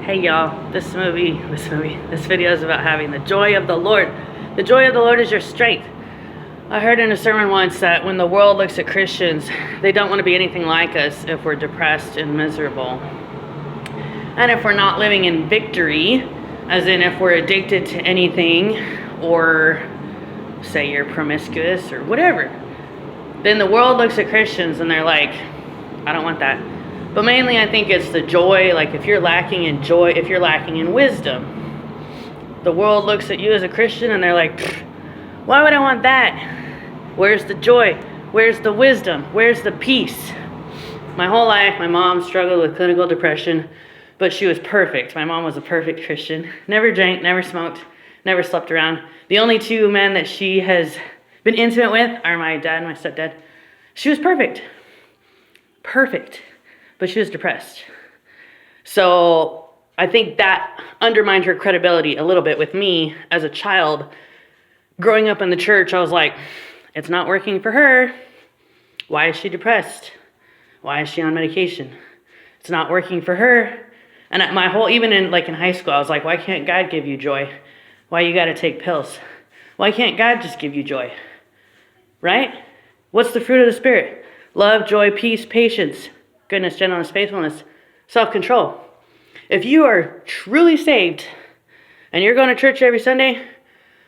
Hey y'all, this video is about having the joy of the Lord. The joy of the Lord is your strength. I heard in a sermon once that when the world looks at Christians, they don't want to be anything like us if we're depressed and miserable. And if we're not living in victory, as in if we're addicted to anything, or say you're promiscuous or whatever, then the world looks at Christians and they're like, I don't want that. But mainly I think it's the joy. Like if you're lacking in joy, if you're lacking in wisdom, the world looks at you as a Christian and they're like, why would I want that? Where's the joy? Where's the wisdom? Where's the peace? My whole life, my mom struggled with clinical depression, but she was perfect. My mom was a perfect Christian. Never drank, never smoked, never slept around. The only two men that she has been intimate with are my dad and my stepdad. She was perfect. Perfect. But she was depressed. So I think that undermined her credibility a little bit with me as a child. Growing up in the church, I was like, it's not working for her. Why is she depressed? Why is she on medication? It's not working for her. And even in high school, I was like, why can't God give you joy? Why you got to take pills? Why can't God just give you joy? Right? What's the fruit of the Spirit? Love, joy, peace, patience, goodness, gentleness, faithfulness, self-control. If you are truly saved and you're going to church every Sunday,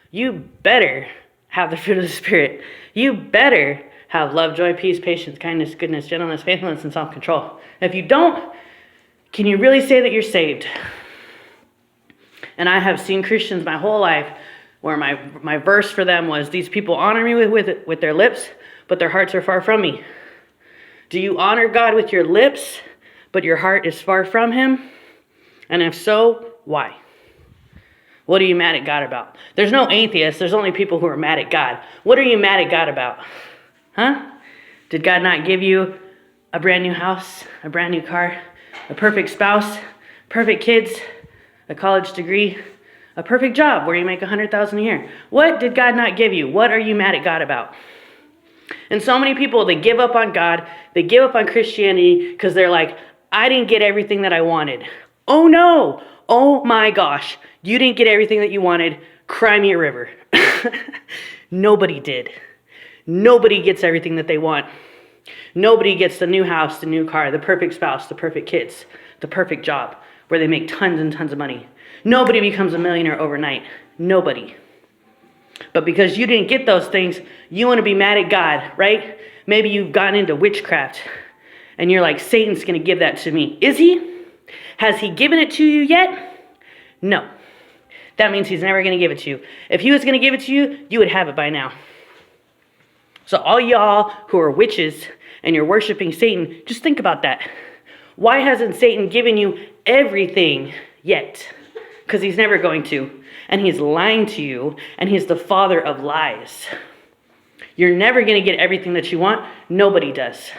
you better have the fruit of the Spirit. You better have love, joy, peace, patience, kindness, goodness, gentleness, faithfulness, and self-control. If you don't, can you really say that you're saved? And I have seen Christians my whole life where my verse for them was, these people honor me with their lips, but their hearts are far from me. Do you honor God with your lips, but your heart is far from him? And if so, why? What are you mad at God about? There's no atheists. There's only people who are mad at God. What are you mad at God about? Huh? Did God not give you a brand new house, a brand new car, a perfect spouse, perfect kids, a college degree, a perfect job where you make $100,000 a year? What did God not give you? What are you mad at God about? And so many people, they give up on God, they give up on Christianity because they're like, I didn't get everything that I wanted. Oh no, oh my gosh, you didn't get everything that you wanted, cry me a river. Nobody did. Nobody gets everything that they want. Nobody gets the new house, the new car, the perfect spouse, the perfect kids, the perfect job where they make tons and tons of money. Nobody becomes a millionaire overnight. Nobody. But because you didn't get those things, you want to be mad at God, right? Maybe you've gotten into witchcraft and you're like, Satan's going to give that to me. Is he? Has he given it to you yet? No. That means he's never going to give it to you. If he was going to give it to you, you would have it by now. So all y'all who are witches and you're worshiping Satan, just think about that. Why hasn't Satan given you everything yet? Because he's never going to. And he's lying to you, and he's the father of lies. You're never going to get everything that you want. Nobody does.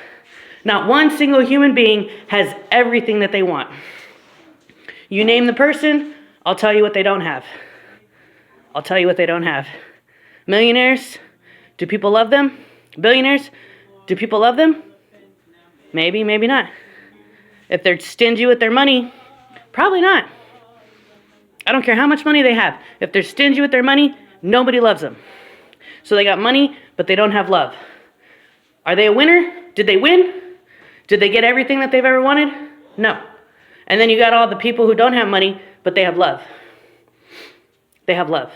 Not one single human being has everything that they want. You name the person, I'll tell you what they don't have. I'll tell you what they don't have. Millionaires, do people love them? Billionaires, do people love them? Maybe, maybe not. If they're stingy with their money, probably not. I don't care how much money they have. If they're stingy with their money, nobody loves them. So they got money, but they don't have love. Are they a winner? Did they win? Did they get everything that they've ever wanted? No. And then you got all the people who don't have money, but they have love. They have love.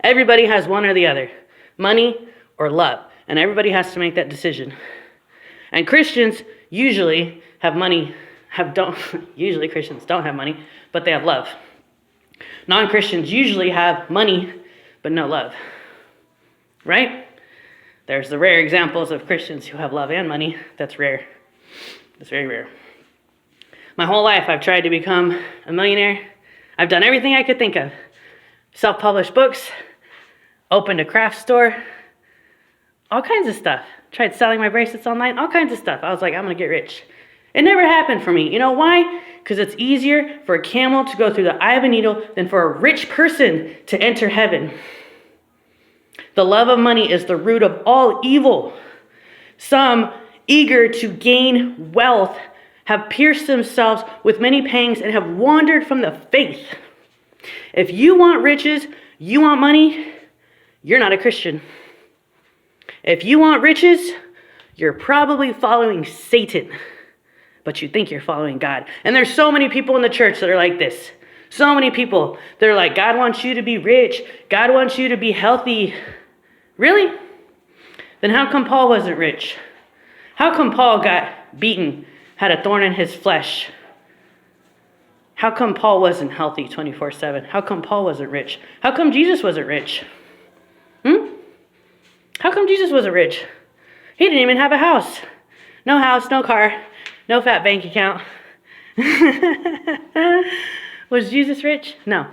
Everybody has one or the other. Money or love. And everybody has to make that decision. And Christians usually have money, usually Christians don't have money, but they have love. Non-Christians usually have money, but no love. Right? There's the rare examples of Christians who have love and money. That's rare. That's very rare. My whole life, I've tried to become a millionaire. I've done everything I could think of. Self-published books, opened a craft store, all kinds of stuff. Tried selling my bracelets online, all kinds of stuff. I was like, I'm going to get rich. It never happened for me. You know why? Because it's easier for a camel to go through the eye of a needle than for a rich person to enter heaven. The love of money is the root of all evil. Some, eager to gain wealth, have pierced themselves with many pangs and have wandered from the faith. If you want riches, you want money, you're not a Christian. If you want riches, you're probably following Satan, but you think you're following God. And there's so many people in the church that are like this. So many people. They're like, God wants you to be rich. God wants you to be healthy. Really? Then how come Paul wasn't rich? How come Paul got beaten, had a thorn in his flesh? How come Paul wasn't healthy 24/7? How come Paul wasn't rich? How come Jesus wasn't rich? How come Jesus wasn't rich? He didn't even have a house. No car, no fat bank account. Was Jesus rich? No.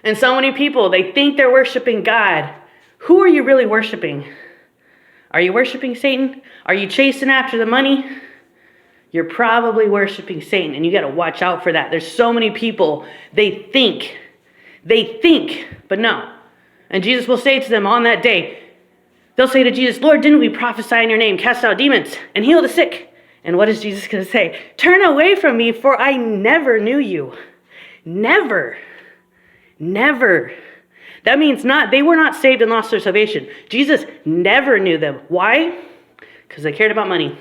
And so many people, they think they're worshiping God. Who are you really worshiping? Are you worshiping Satan? Are you chasing after the money? You're probably worshiping Satan, and you got to watch out for that. There's so many people, they think, but no. And Jesus will say to them on that day, they'll say to Jesus, Lord, didn't we prophesy in your name, cast out demons, and heal the sick? And what is Jesus going to say? Turn away from me, for I never knew you. Never. That means they were not saved and lost their salvation. Jesus never knew them. Why? Because they cared about money.